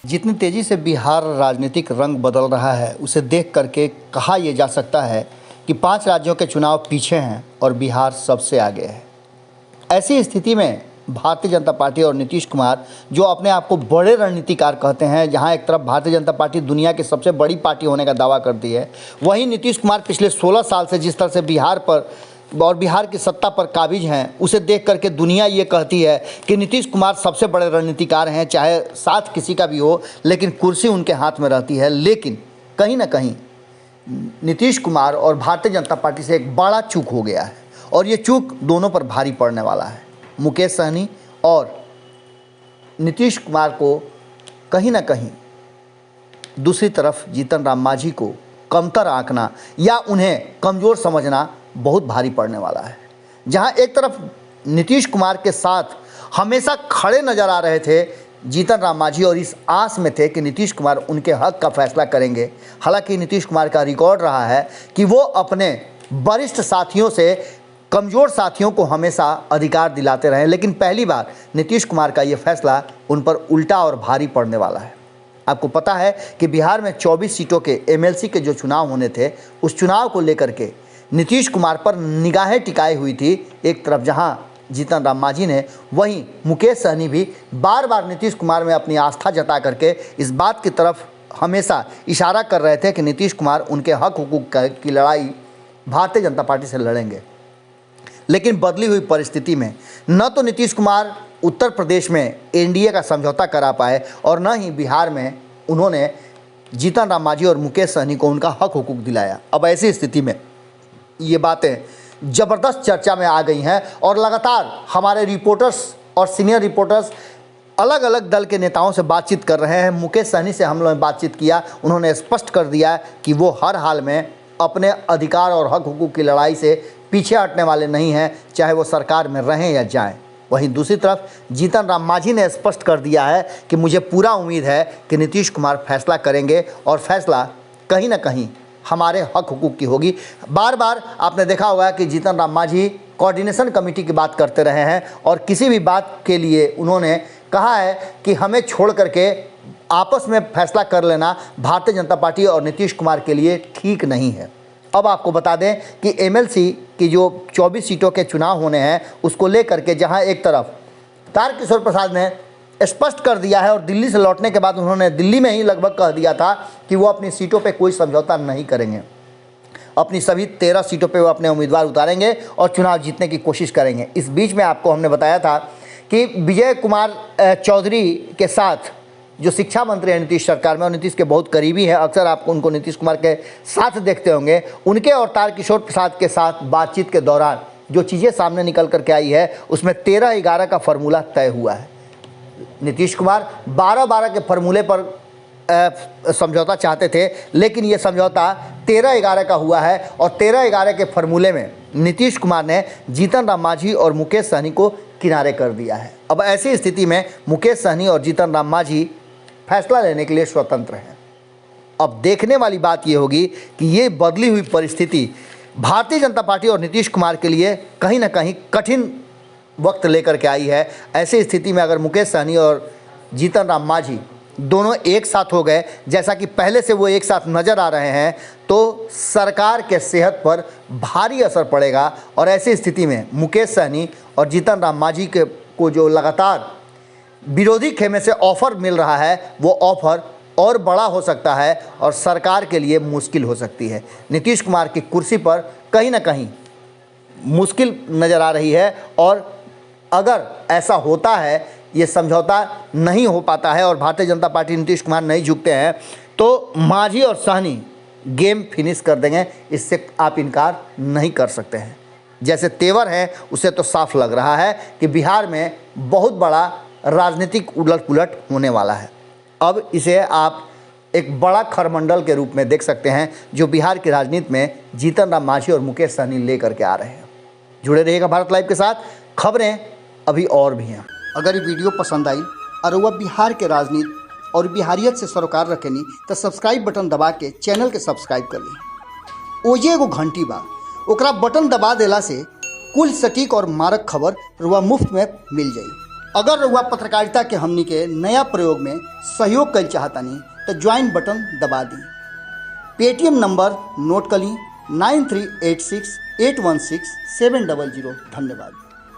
जितनी तेज़ी से बिहार राजनीतिक रंग बदल रहा है उसे देख करके कहा यह जा सकता है कि 5 राज्यों के चुनाव पीछे हैं और बिहार सबसे आगे है। ऐसी स्थिति में भारतीय जनता पार्टी और नीतीश कुमार, जो अपने आप को बड़े रणनीतिकार कहते हैं, जहां एक तरफ भारतीय जनता पार्टी दुनिया की सबसे बड़ी पार्टी होने का दावा करती है, वहीं नीतीश कुमार पिछले 16 साल से जिस तरह से बिहार पर और बिहार की सत्ता पर काबिज हैं, उसे देख करके दुनिया ये कहती है कि नीतीश कुमार सबसे बड़े रणनीतिकार हैं। चाहे साथ किसी का भी हो, लेकिन कुर्सी उनके हाथ में रहती है। लेकिन कहीं ना कहीं नीतीश कुमार और भारतीय जनता पार्टी से एक बड़ा चूक हो गया है और ये चूक दोनों पर भारी पड़ने वाला है। मुकेश सहनी और नीतीश कुमार को कहीं ना कहीं दूसरी तरफ जीतन राम मांझी को कमतर आंकना या उन्हें कमज़ोर समझना बहुत भारी पड़ने वाला है। जहां एक तरफ नीतीश कुमार के साथ हमेशा खड़े नज़र आ रहे थे जीतन राम मांझी और इस आस में थे कि नीतीश कुमार उनके हक का फैसला करेंगे। हालांकि नीतीश कुमार का रिकॉर्ड रहा है कि वो अपने वरिष्ठ साथियों से कमज़ोर साथियों को हमेशा अधिकार दिलाते रहे, लेकिन पहली बार नीतीश कुमार का ये फैसला उन पर उल्टा और भारी पड़ने वाला है। आपको पता है कि बिहार में 24 सीटों के एमएलसी के जो चुनाव होने थे, उस चुनाव को लेकर के नीतीश कुमार पर निगाहें टिकाई हुई थी एक तरफ जहां जीतन राम मांझी ने, वहीं मुकेश सहनी भी बार बार नीतीश कुमार में अपनी आस्था जता करके इस बात की तरफ हमेशा इशारा कर रहे थे कि नीतीश कुमार उनके हक हुकूक की लड़ाई भारतीय जनता पार्टी से लड़ेंगे। लेकिन बदली हुई परिस्थिति में न तो नीतीश कुमार उत्तर प्रदेश में एनडीए का समझौता करा पाए और न ही बिहार में उन्होंने जीतन राम मांझी और मुकेश सहनी को उनका हक हुकूक दिलाया। अब ऐसी स्थिति में ये बातें ज़बरदस्त चर्चा में आ गई हैं और लगातार हमारे रिपोर्टर्स और सीनियर रिपोर्टर्स अलग अलग दल के नेताओं से बातचीत कर रहे हैं। मुकेश सहनी से हम लोगों ने बातचीत किया, उन्होंने स्पष्ट कर दिया कि वो हर हाल में अपने अधिकार और हक हुकूक की लड़ाई से पीछे हटने वाले नहीं हैं, चाहे वो सरकार में रहें या जाएं। वहीं दूसरी तरफ जीतन राम मांझी ने स्पष्ट कर दिया है कि मुझे पूरा उम्मीद है कि नीतीश कुमार फैसला करेंगे और फैसला कहीं ना कहीं हमारे हक हुकूक की होगी। बार बार आपने देखा होगा कि जीतन राम मांझी कोऑर्डिनेशन कमेटी की बात करते रहे हैं और किसी भी बात के लिए उन्होंने कहा है कि हमें छोड़ करके आपस में फैसला कर लेना भारतीय जनता पार्टी और नीतीश कुमार के लिए ठीक नहीं है। अब आपको बता दें कि एमएलसी की जो 24 सीटों के चुनाव होने हैं, उसको लेकर के जहां एक तरफ तारकिशोर प्रसाद ने स्पष्ट कर दिया है और दिल्ली से लौटने के बाद उन्होंने दिल्ली में ही लगभग कह दिया था कि वो अपनी सीटों पे कोई समझौता नहीं करेंगे। अपनी सभी 13 सीटों पे वो अपने उम्मीदवार उतारेंगे और चुनाव जीतने की कोशिश करेंगे। इस बीच में आपको हमने बताया था कि विजय कुमार चौधरी के साथ जो शिक्षा मंत्री हैं नीतीश सरकार में और नीतीश के बहुत करीबी हैं, अक्सर आप उनको नीतीश कुमार के साथ देखते होंगे, उनके और तारकिशोर प्रसाद के साथ बातचीत के दौरान जो चीज़ें सामने निकल कर के आई है, उसमें 13-11 का फार्मूला तय हुआ है। नीतीश कुमार 12-12 के फार्मूले पर समझौता चाहते थे, लेकिन ये समझौता 13-11 का हुआ है और 13-11 के फार्मूले में नीतीश कुमार ने जीतन राम मांझी और मुकेश सहनी को किनारे कर दिया है। अब ऐसी स्थिति में मुकेश सहनी और जीतन राम मांझी फैसला लेने के लिए स्वतंत्र हैं। अब देखने वाली बात ये होगी कि ये बदली हुई परिस्थिति भारतीय जनता पार्टी और नीतीश कुमार के लिए कहीं ना कहीं कठिन वक्त लेकर के आई है। ऐसी स्थिति में अगर मुकेश सहनी और जीतन राम मांझी दोनों एक साथ हो गए, जैसा कि पहले से वो एक साथ नज़र आ रहे हैं, तो सरकार के सेहत पर भारी असर पड़ेगा। और ऐसी स्थिति में मुकेश सहनी और जीतन राम मांझी को जो लगातार विरोधी खेमे से ऑफ़र मिल रहा है, वो ऑफ़र और बड़ा हो सकता है और सरकार के लिए मुश्किल हो सकती है। नीतीश कुमार की कुर्सी पर कहीं ना कहीं मुश्किल नज़र आ रही है और अगर ऐसा होता है, ये समझौता नहीं हो पाता है और भारतीय जनता पार्टी नीतीश कुमार नहीं झुकते हैं, तो मांझी और सहनी गेम फिनिश कर देंगे। इससे आप इनकार नहीं कर सकते हैं। जैसे तेवर है, उससे तो साफ लग रहा है कि बिहार में बहुत बड़ा राजनीतिक उलट पुलट होने वाला है। अब इसे आप एक बड़ा खरमंडल के रूप में देख सकते हैं जो बिहार की राजनीति में जीतन राम मांझी और मुकेश सहनी लेकर के आ रहे हैं। जुड़े रहिएगा भारत लाइव के साथ, खबरें अभी और भी हैं। अगर ये वीडियो पसंद आई और वह बिहार के राजनीति और बिहारियत से सरोकार रखेनी तो सब्सक्राइब बटन दबा के चैनल के सब्सक्राइब कर ली। ओजे एगो घंटी बा, ओकरा बटन दबा देला से कुल सटीक और मारक खबर रुआ मुफ्त में मिल जाई। अगर रउआ पत्रकारिता के हमनी के नया प्रयोग में सहयोग कर चाहतनी तो ज्वाइन बटन दबा दी। पेटीएम नंबर नोट कर ली 9386816700। धन्यवाद।